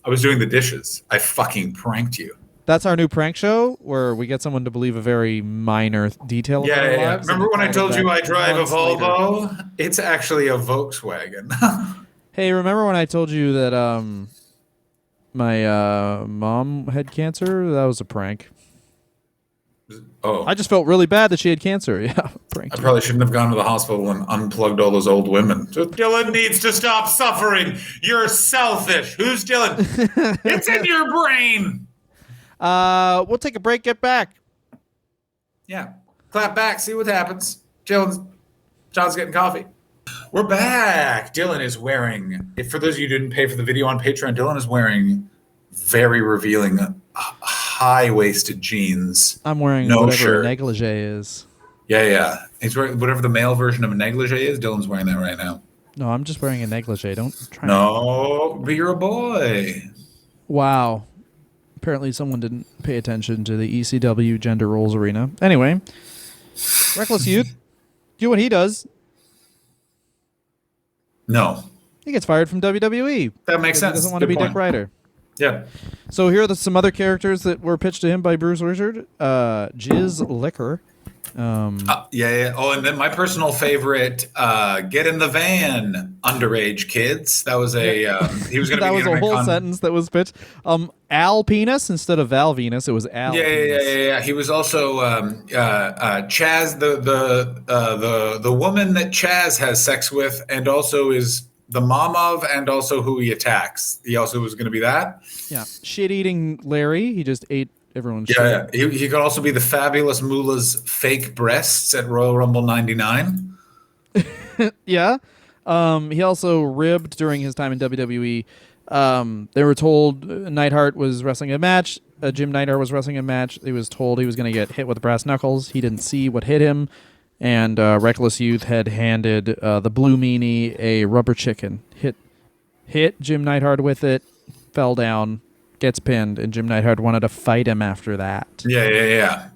I was doing the dishes. I fucking pranked you. That's our new prank show where we get someone to believe a very minor detail. Of our lives. Remember when I told you I drive a months later. Volvo? It's actually a Volkswagen. Hey, remember when I told you that my mom had cancer? That was a prank. Oh, I just felt really bad that she had cancer. Yeah, prank. I probably shouldn't have gone to the hospital and unplugged all those old women. Dylan needs to stop suffering. You're selfish. Who's Dylan? It's in your brain. We'll take a break. Get back. Yeah. Clap back. See what happens. John's getting coffee. We're back. Dylan is wearing, for those of you who didn't pay for the video on Patreon, Dylan is wearing very revealing high-waisted jeans. I'm wearing whatever negligee is. Yeah. He's wearing whatever the male version of a negligee is. Dylan's wearing that right now. No, I'm just wearing a negligee. Don't try. No, but you're a boy. Wow. Apparently someone didn't pay attention to the ECW gender roles arena. Anyway, Reckless Youth, do what he does. No. He gets fired from WWE. That makes sense. He doesn't want to be Dick Ryder. Yeah. So here are some other characters that were pitched to him by Bruce Richard. Jizz Liquor. Yeah. Oh, and then my personal favorite, get in the van, underage kids. That was he was going to be that was a whole sentence that was pitched. Al Penis instead of Val Venus. It was Al. Yeah. He was also Chaz, the woman that Chaz has sex with, and also is the mom of, and also who he attacks. He also was going to be that. Yeah, shit-eating Larry. He just ate everyone's shit. Yeah. He could also be the fabulous Moolah's fake breasts at Royal Rumble 99. Yeah. He also ribbed during his time in WWE. They were told Neidhart was wrestling a match. Jim Neidhart was wrestling a match. He was told he was going to get hit with brass knuckles. He didn't see what hit him. And Reckless Youth had handed the Blue Meanie a rubber chicken. Hit Jim Neidhart with it, fell down, gets pinned, and Jim Neidhart wanted to fight him after that. Yeah,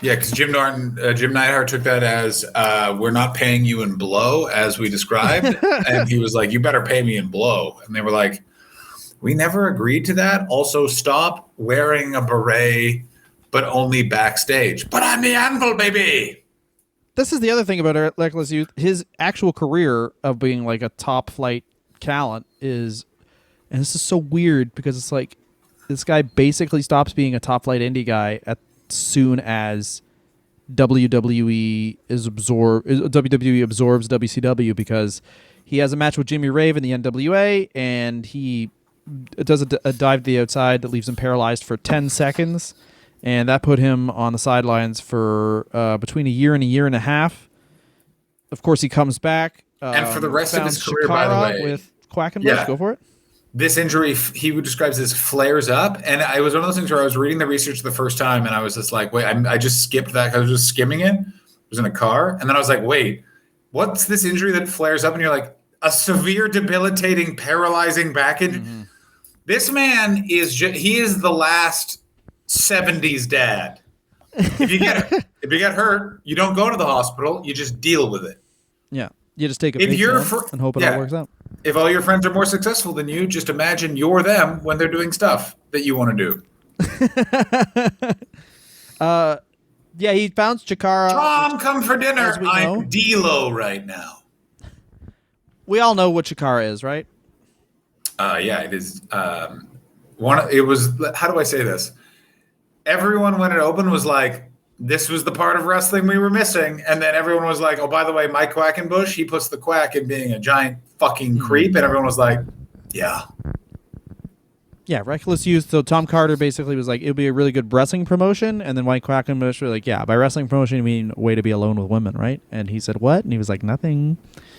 because Jim Neidhart took that as we're not paying you in blow, as we described. And he was like, you better pay me in blow. And they were like, we never agreed to that. Also, stop wearing a beret, but only backstage. But I'm the Anvil, baby. This is the other thing about Reckless Youth. His actual career of being like a top flight talent is, and this is so weird because it's like this guy basically stops being a top flight indie guy as soon as WWE absorbs WCW, because he has a match with Jimmy Rave in the NWA and he does a dive to the outside that leaves him paralyzed for 10 seconds. And that put him on the sidelines for between a year and a half. Of course, he comes back. And for the rest of his career, Shikara by the way. with Quackenbush. Yeah. Go for it. This injury, he describes as flares up. And it was one of those things where I was reading the research the first time and I was just like, wait, I just skipped that because I was just skimming it. I was in a car. And then I was like, wait, what's this injury that flares up? And you're like, a severe, debilitating, paralyzing back injury. Mm-hmm. This man he is the last 70s dad. If you get hurt, you don't go to the hospital. You just deal with it. Yeah, you just take a big jump and hope it all works out. If all your friends are more successful than you, just imagine you're them when they're doing stuff that you want to do. Yeah, he found Chikara. Tom, come for dinner. I'm D-Lo right now. We all know what Chikara is, right? Yeah, it is. It was. How do I say this? Everyone, when it opened, was like, this was the part of wrestling we were missing. And then everyone was like, oh, by the way, Mike Quackenbush, he puts the quack in being a giant fucking creep. And everyone was like, yeah. Yeah, Reckless Youth. So Tom Carter basically was like, it would be a really good wrestling promotion. And then Mike Quackenbush was like, yeah, by wrestling promotion, you mean a way to be alone with women, right? And he said, what? And he was like, nothing.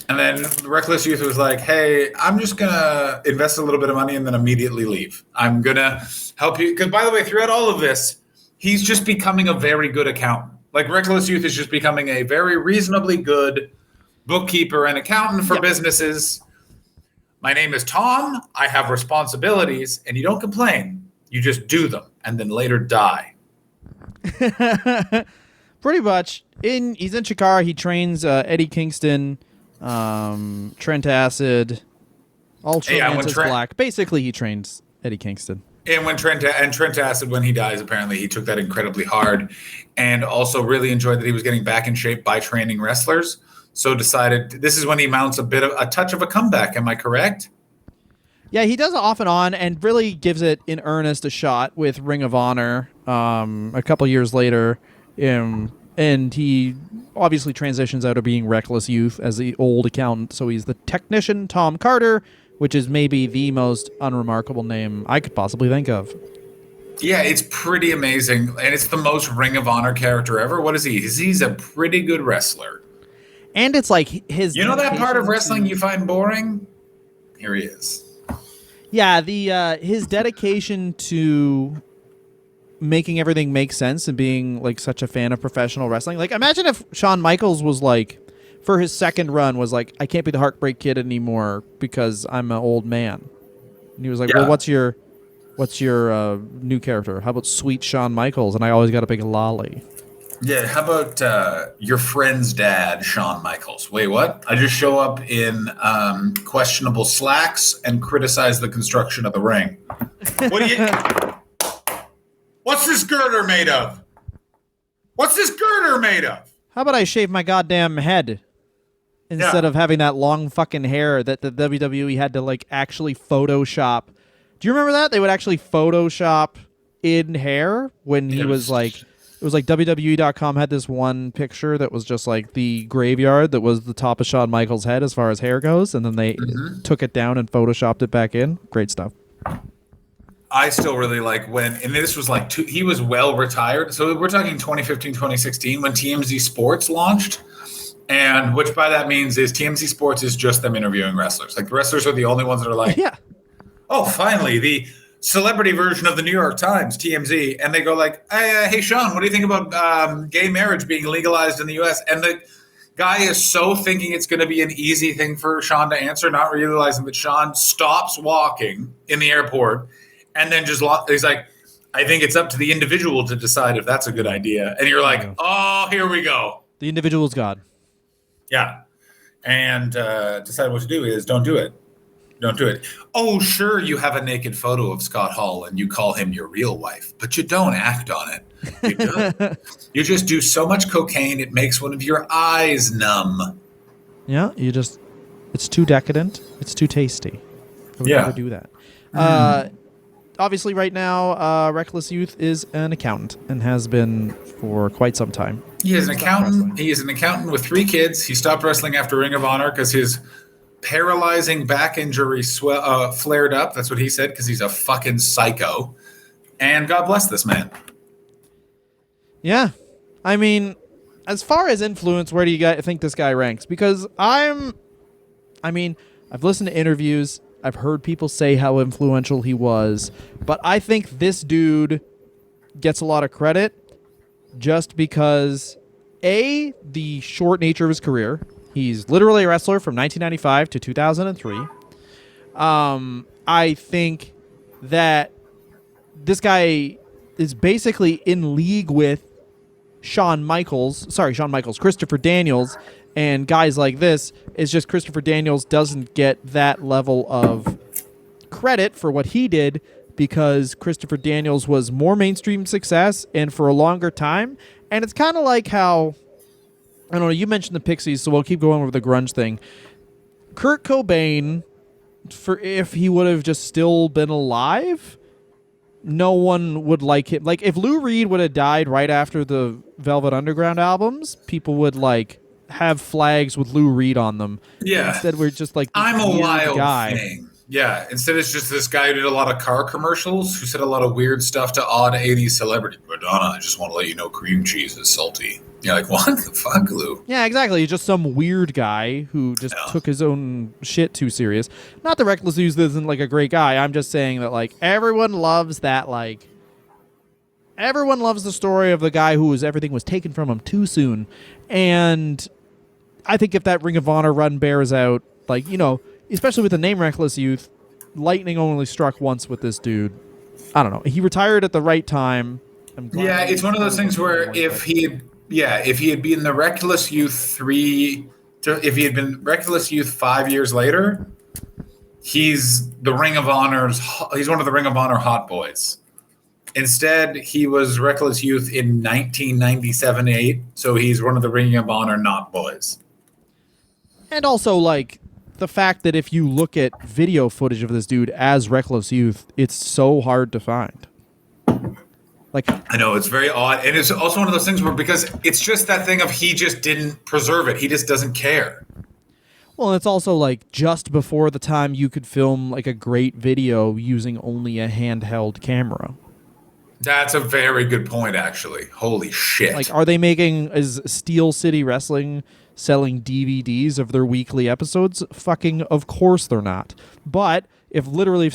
And then Reckless Youth was like, hey, I'm just going to invest a little bit of money and then immediately leave. I'm going to help you. Because, by the way, throughout all of this, he's just becoming a very good accountant. Like, Reckless Youth is just becoming a very reasonably good bookkeeper and accountant for businesses. My name is Tom. I have responsibilities, and you don't complain. You just do them, and then later die. Pretty much. He's in Chikara. He trains Eddie Kingston, Trent Acid, Ultra Mantis Black. Basically, he trains Eddie Kingston. And when Trent Acid, when he dies, apparently he took that incredibly hard, and also really enjoyed that he was getting back in shape by training wrestlers. So decided this is when he mounts a touch of a comeback. Am I correct? Yeah, he does it off and on, and really gives it in earnest a shot with Ring of Honor a couple years later. And he obviously transitions out of being Reckless Youth as the old accountant. So he's the technician Tom Carter, which is maybe the most unremarkable name I could possibly think of. Yeah, it's pretty amazing. And it's the most Ring of Honor character ever. What is he? He's a pretty good wrestler. And it's like his... You know that part of wrestling you find boring? Here he is. Yeah, his dedication to making everything make sense and being like such a fan of professional wrestling. Like, imagine if Shawn Michaels was like, for his second run, was like, I can't be the Heartbreak Kid anymore because I'm an old man. And he was like, well, what's your new character? How about Sweet Shawn Michaels? And I always got a big lolly. Yeah, how about your friend's dad, Shawn Michaels? Wait, what? I just show up in questionable slacks and criticize the construction of the ring. What do you... What's this girder made of? What's this girder made of? How about I shave my goddamn head instead of having that long fucking hair that the WWE had to like actually Photoshop? Do you remember that? They would actually Photoshop in hair when he was like... It was like WWE.com had this one picture that was just like the graveyard that was the top of Shawn Michaels' head as far as hair goes, and then they took it down and Photoshopped it back in. Great stuff. I still really like and this was like, he was well retired. So we're talking 2015, 2016 when TMZ Sports launched. And which by that means is TMZ Sports is just them interviewing wrestlers. Like the wrestlers are the only ones that are like, oh, finally, the celebrity version of the New York Times, TMZ, and they go like, hey, Sean, what do you think about gay marriage being legalized in the U.S.? And the guy is so thinking it's going to be an easy thing for Sean to answer, not realizing that Sean stops walking in the airport and then just he's like, I think it's up to the individual to decide if that's a good idea. And you're like, oh, here we go. The individual's God. Yeah. And decide what to do is don't do it. Don't do it. Oh, sure, you have a naked photo of Scott Hall and you call him your real wife, but you don't act on it. You don't. You just do so much cocaine, it makes one of your eyes numb. Yeah, it's too decadent. It's too tasty. I would never do that. Obviously, right now, Reckless Youth is an accountant and has been for quite some time. He is an accountant. He is an accountant with 3 kids. He stopped wrestling after Ring of Honor because his paralyzing back injury flared up. That's what he said, because he's a fucking psycho. And God bless this man. Yeah. I mean, as far as influence, where do you guys think this guy ranks? Because I've listened to interviews. I've heard people say how influential he was. But I think this dude gets a lot of credit just because, A, the short nature of his career. He's literally a wrestler from 1995 to 2003. I think that this guy is basically in league with Christopher Daniels, and guys like this. It's just Christopher Daniels doesn't get that level of credit for what he did because Christopher Daniels was more mainstream success and for a longer time. And it's kind of like how... I don't know, you mentioned the Pixies, so we'll keep going over the grunge thing. Kurt Cobain, if he would have just still been alive, no one would like him. Like, if Lou Reed would have died right after the Velvet Underground albums, people would, like, have flags with Lou Reed on them. Yeah. Instead, we're just like, I'm a wild guy. thing. Yeah, instead it's just this guy who did a lot of car commercials, who said a lot of weird stuff to odd 80s celebrity. Madonna, I just want to let you know cream cheese is salty. You're like, what the fuck, Lou? Yeah, exactly. He's just some weird guy who just took his own shit too serious. Not that Reckless Youth isn't, like, a great guy. I'm just saying that, like, everyone loves that, like... Everyone loves the story of the guy everything was taken from him too soon. And I think if that Ring of Honor run bears out, like, especially with the name Reckless Youth, lightning only struck once with this dude. I don't know. He retired at the right time. Yeah, it's one of those things where if he had been the Reckless Youth if he had been Reckless Youth 5 years later, he's one of the Ring of Honor hot boys. Instead, he was Reckless Youth in 1997-8, so he's one of the Ring of Honor not boys. And also, like, the fact that if you look at video footage of this dude as Reckless Youth, it's so hard to find. Like, I know, it's very odd. And it's also one of those things where, because it's just that thing of he just didn't preserve it. He just doesn't care. well, it's also like just before the time you could film like a great video using only a handheld camera. That's a very good point, actually. Holy shit. Like, is Steel City Wrestling selling DVDs of their weekly episodes? Fucking of course they're not. But if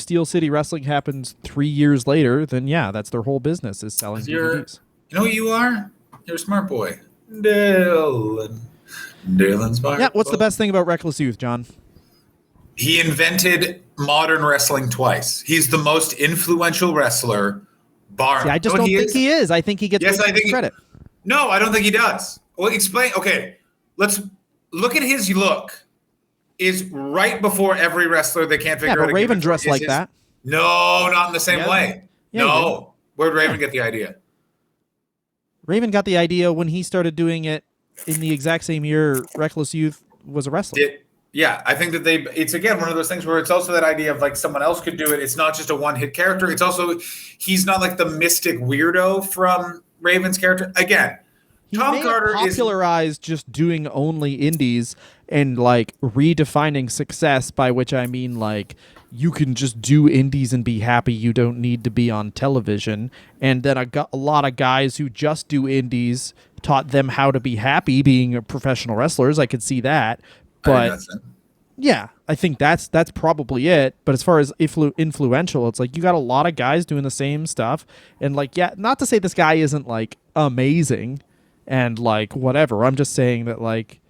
Steel City Wrestling happens 3 years later, then yeah, that's their whole business, is selling DVDs. You know who you are? You're a smart boy. Dylan's smart. Yeah, what's the best thing about Reckless Youth, John? He invented modern wrestling twice. He's the most influential wrestler. See, I just don't think he is. I think he gets credit. No, I don't think he does. Well, explain. Okay, let's look at his look. Is right before every wrestler they can't figure out. Yeah, but Raven dressed like that. No, not in the same way. Yeah, no. Where'd Raven get the idea? Raven got the idea when he started doing it in the exact same year Reckless Youth was a wrestler. Yeah, I think that it's again one of those things where it's also that idea of like someone else could do it. It's not just a one-hit character. It's also, he's not like the mystic weirdo from Raven's character. Again, Tom Carter popularized just doing only indies and like redefining success, by which I mean like you can just do indies and be happy. You don't need to be on television. And then a lot of guys who just do indies taught them how to be happy being professional wrestlers. I could see that. But yeah, I think that's probably it. But as far as influential, it's like you got a lot of guys doing the same stuff. And like, yeah, not to say this guy isn't like amazing and like whatever. I'm just saying that like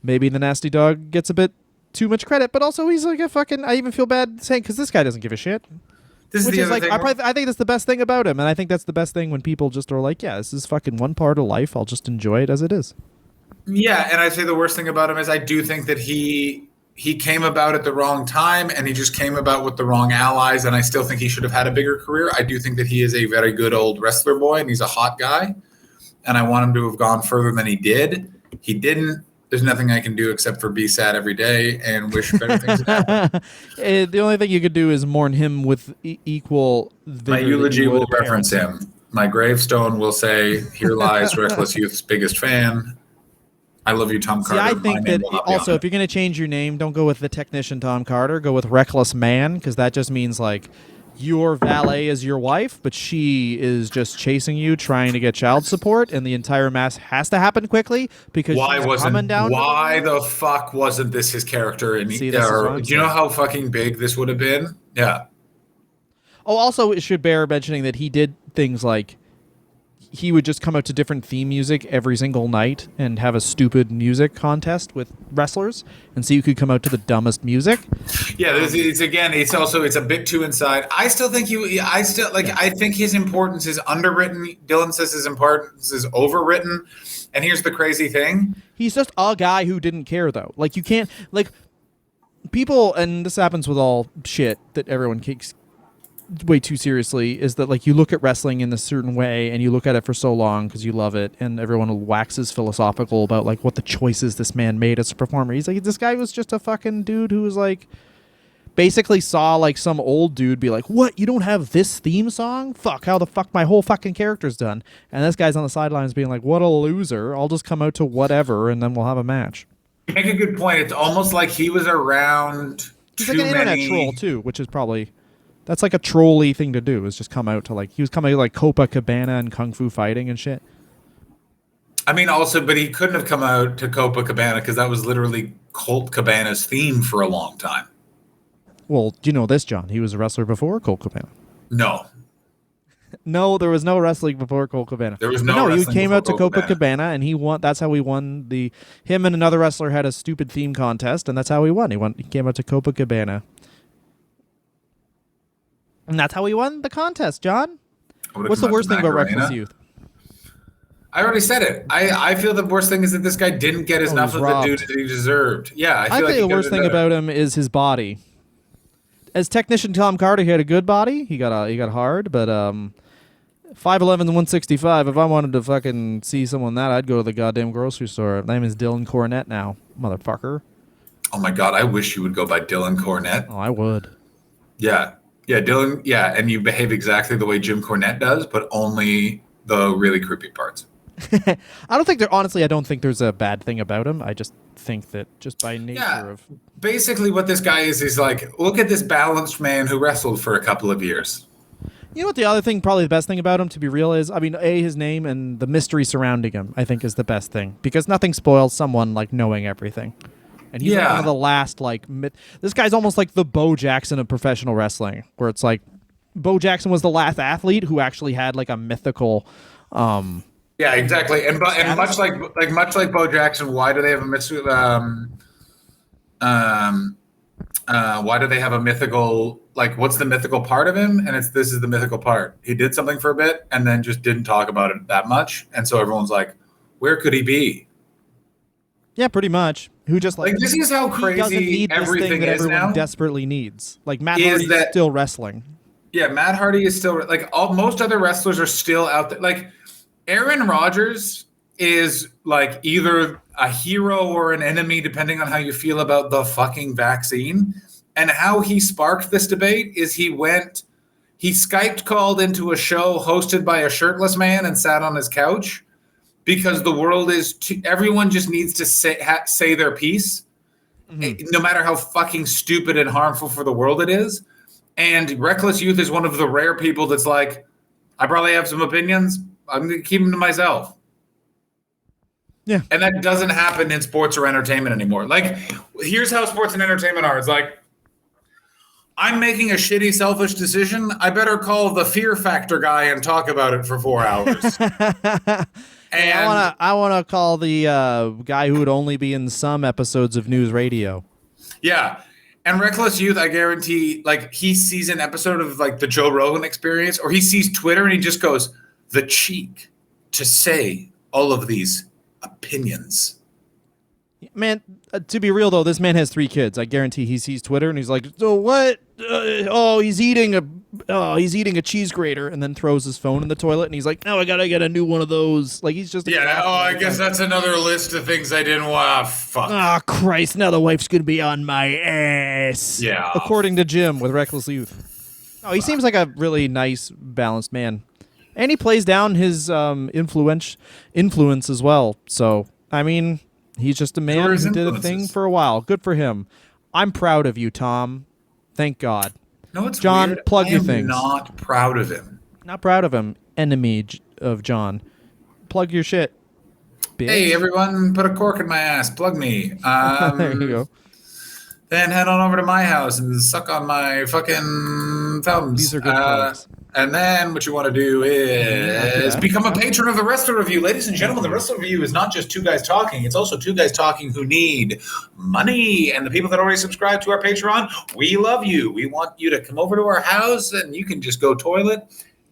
maybe the Nasty Dog gets a bit too much credit, but also he's like I even feel bad saying, because this guy doesn't give a shit. I think that's the best thing about him. And I think that's the best thing when people just are like, yeah, this is fucking one part of life. I'll just enjoy it as it is. Yeah, and I'd say the worst thing about him is I do think that he came about at the wrong time, and he just came about with the wrong allies, and I still think he should have had a bigger career. I do think that he is a very good old wrestler boy, and he's a hot guy, and I want him to have gone further than he did. He didn't. There's nothing I can do except for be sad every day and wish better things would happen. The only thing you could do is mourn him with equal vigor. My eulogy will reference him. My gravestone will say, "Here lies Reckless Youth's biggest fan. I love you, Tom Carter." See, I think that also, if you're going to change your name, don't go with the technician Tom Carter. Go with Reckless Man, because that just means like your valet is your wife, but she is just chasing you, trying to get child support, and the entire mass has to happen quickly because she's coming down. Why the fuck wasn't this his character? Do you know how fucking big this would have been? Yeah. Oh, also, it should bear mentioning that he did things like he would just come out to different theme music every single night and have a stupid music contest with wrestlers, and so you could come out to the dumbest music. Yeah, it's a bit too inside. I think his importance is underwritten. Dylan says his importance is overwritten. And here's the crazy thing. He's just a guy who didn't care, though. Like, you can't, like, people, and this happens with all shit that everyone takes way too seriously, is that like you look at wrestling in a certain way and you look at it for so long because you love it, and everyone waxes philosophical about like what the choices this man made as a performer. He's like, this guy was just a fucking dude who was like basically saw like some old dude be like, what, you don't have this theme song? Fuck, how the fuck my whole fucking character's done. And this guy's on the sidelines being like, what a loser, I'll just come out to whatever and then we'll have a match. You make a good point. It's almost like he was around He's like an internet troll too, which is probably, that's like a troll-y thing to do, is just come out to like, he was coming to like Copacabana and Kung Fu Fighting and shit. I mean, also, but he couldn't have come out to Copacabana because that was literally Colt Cabana's theme for a long time. Well, do you know this, John? He was a wrestler before Colt Cabana. No. No, there was no wrestling before Colt Cabana. There was no No, he wrestling came before out to Colt Copacabana and he won. That's how he won the. Him and another wrestler had a stupid theme contest, and that's how he won. He came out to Copacabana, and that's how he won the contest. John, what's the worst thing about Reckless Youth? I already said it. I feel the worst thing is that this guy didn't get enough of the dude that he deserved. Yeah, I feel like the worst thing about him is his body. As technician Tom Carter, he had a good body. He got hard, but 5'11" and 165. If I wanted to fucking see someone that, I'd go to the goddamn grocery store. His name is Dylan Cornette now, motherfucker. Oh my god, I wish you would go by Dylan Cornette. Oh, I would. Yeah, Dylan. Yeah, and you behave exactly the way Jim Cornette does, but only the really creepy parts. I don't think there's a bad thing about him. I just think that just by nature of basically what this guy is like, look at this balanced man who wrestled for a couple of years. You know what the other thing, probably the best thing about him, to be real, is, I mean, his name and the mystery surrounding him, I think, is the best thing. Because nothing spoils someone like knowing everything. And he's like one of the last, like, this guy's almost like the Bo Jackson of professional wrestling, where it's like, Bo Jackson was the last athlete who actually had like a mythical yeah, exactly. And much like Bo Jackson, why do they have a mystery? Why do they have a mythical? Like, what's the mythical part of him? And this is the mythical part. He did something for a bit and then just didn't talk about it that much, and so everyone's like, where could he be? Yeah, pretty much. Who just like this is how crazy doesn't need everything this thing that is everyone now. Desperately needs. Like Matt Hardy's still wrestling. Yeah, Matt Hardy is still like most other wrestlers are still out there. Like Aaron Rodgers is like either a hero or an enemy, depending on how you feel about the fucking vaccine. And how he sparked this debate is he Skype called into a show hosted by a shirtless man and sat on his couch because the world is everyone just needs to say their piece, no matter how fucking stupid and harmful for the world it is. And Reckless Youth is one of the rare people that's like, I probably have some opinions. I'm going to keep them to myself. Yeah. And that doesn't happen in sports or entertainment anymore. Like, here's how sports and entertainment are. It's like, I'm making a shitty, selfish decision. I better call the Fear Factor guy and talk about it for 4 hours. And I want to call the guy who would only be in some episodes of news radio. Yeah. And Reckless Youth, I guarantee, like, he sees an episode of, like, the Joe Rogan Experience, or he sees Twitter and he just goes, the cheek to say all of these opinions. Man, to be real, though, this man has 3 kids. I guarantee he sees Twitter and he's like, so what? He's eating a cheese grater, and then throws his phone in the toilet and he's like, no, I got to get a new one of those. Like, he's just... I guess that's another list of things I didn't want. Fuck. Oh, Christ, now the wife's going to be on my ass. Yeah. According to Jim with Reckless Youth. Oh, he seems like a really nice, balanced man. And he plays down his influence as well. So, I mean, he's just a man who did a thing for a while. Good for him. I'm proud of you, Tom. Thank God. No, it's John, weird. plug your things. I'm not proud of him. Not proud of him. Enemy of John. Plug your shit. Bitch. Hey, everyone, put a cork in my ass. Plug me. There you go. Then head on over to my house and suck on my fucking thumbs. These are good plugs. And then what you want to do is become a patron of the Wrestler Review. Ladies and gentlemen, the Wrestler Review is not just 2 guys talking. It's also 2 guys talking who need money. And the people that already subscribe to our Patreon, we love you. We want you to come over to our house and you can just go toilet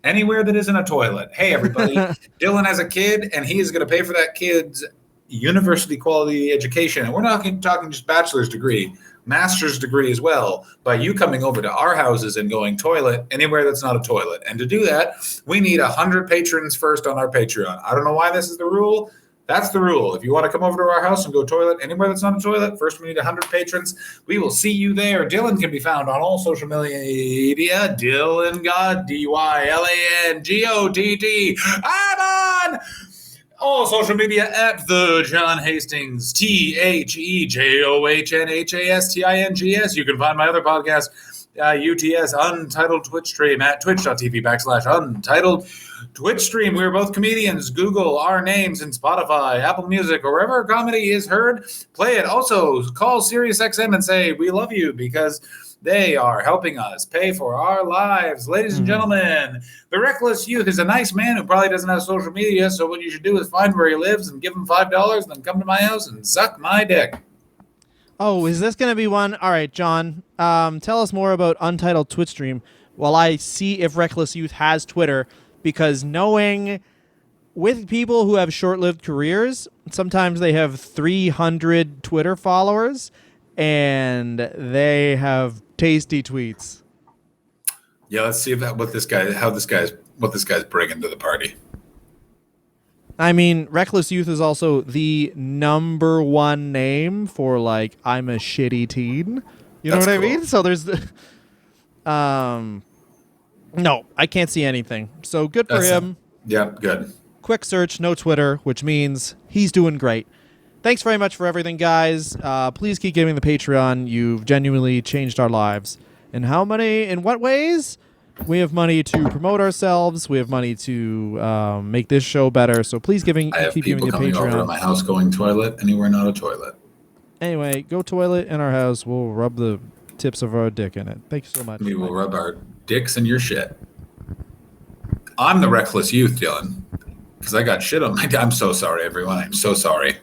anywhere that isn't a toilet. Hey, everybody, Dylan has a kid and he is going to pay for that kid's university quality education. And we're not talking just bachelor's degree. Master's degree as well, by you coming over to our houses and going toilet anywhere that's not a toilet. And to do that, we need 100 patrons first on our Patreon. I don't know why this is the rule. That's the rule. If you want to come over to our house and go toilet anywhere that's not a toilet, first we need 100 patrons. We will see you there. Dylan can be found on all social media. Dylan God, DYLANGOTT. I'm on all social media at the John Hastings, TheJohnHasTings. You can find my other podcast UTS Untitled Twitch stream at twitch.tv/Untitled Twitch stream. We're both comedians. Google our names in Spotify, Apple Music, or wherever comedy is heard. Play it. Also, call SiriusXM and say, we love you, because they are helping us pay for our lives. Ladies and gentlemen, the Reckless Youth is a nice man who probably doesn't have social media, so what you should do is find where he lives and give him $5 and then come to my house and suck my dick. Oh, is this going to be one? All right, John, tell us more about Untitled Twitch stream while I see if Reckless Youth has Twitter, because knowing with people who have short-lived careers, sometimes they have 300 Twitter followers and they have tasty tweets. Yeah, let's see what this guy's bringing to the party. I mean, Reckless Youth is also the number one name for, like, I'm a shitty teen. You know what I mean? So there's the... No, I can't see anything. So good for him. Yeah, good. Quick search, no Twitter, which means he's doing great. Thanks very much for everything, guys. Please keep giving the Patreon. You've genuinely changed our lives. In what ways? We have money to promote ourselves. We have money to make this show better. So please keep giving the Patreon. People coming over to my house going toilet anywhere, not a toilet. Anyway, go toilet in our house. We'll rub the tips of our dick in it. Thank you so much. We will rub our dicks in your shit. I'm the Reckless Youth, Dylan, because I got shit on my... I'm so sorry, everyone. I'm so sorry.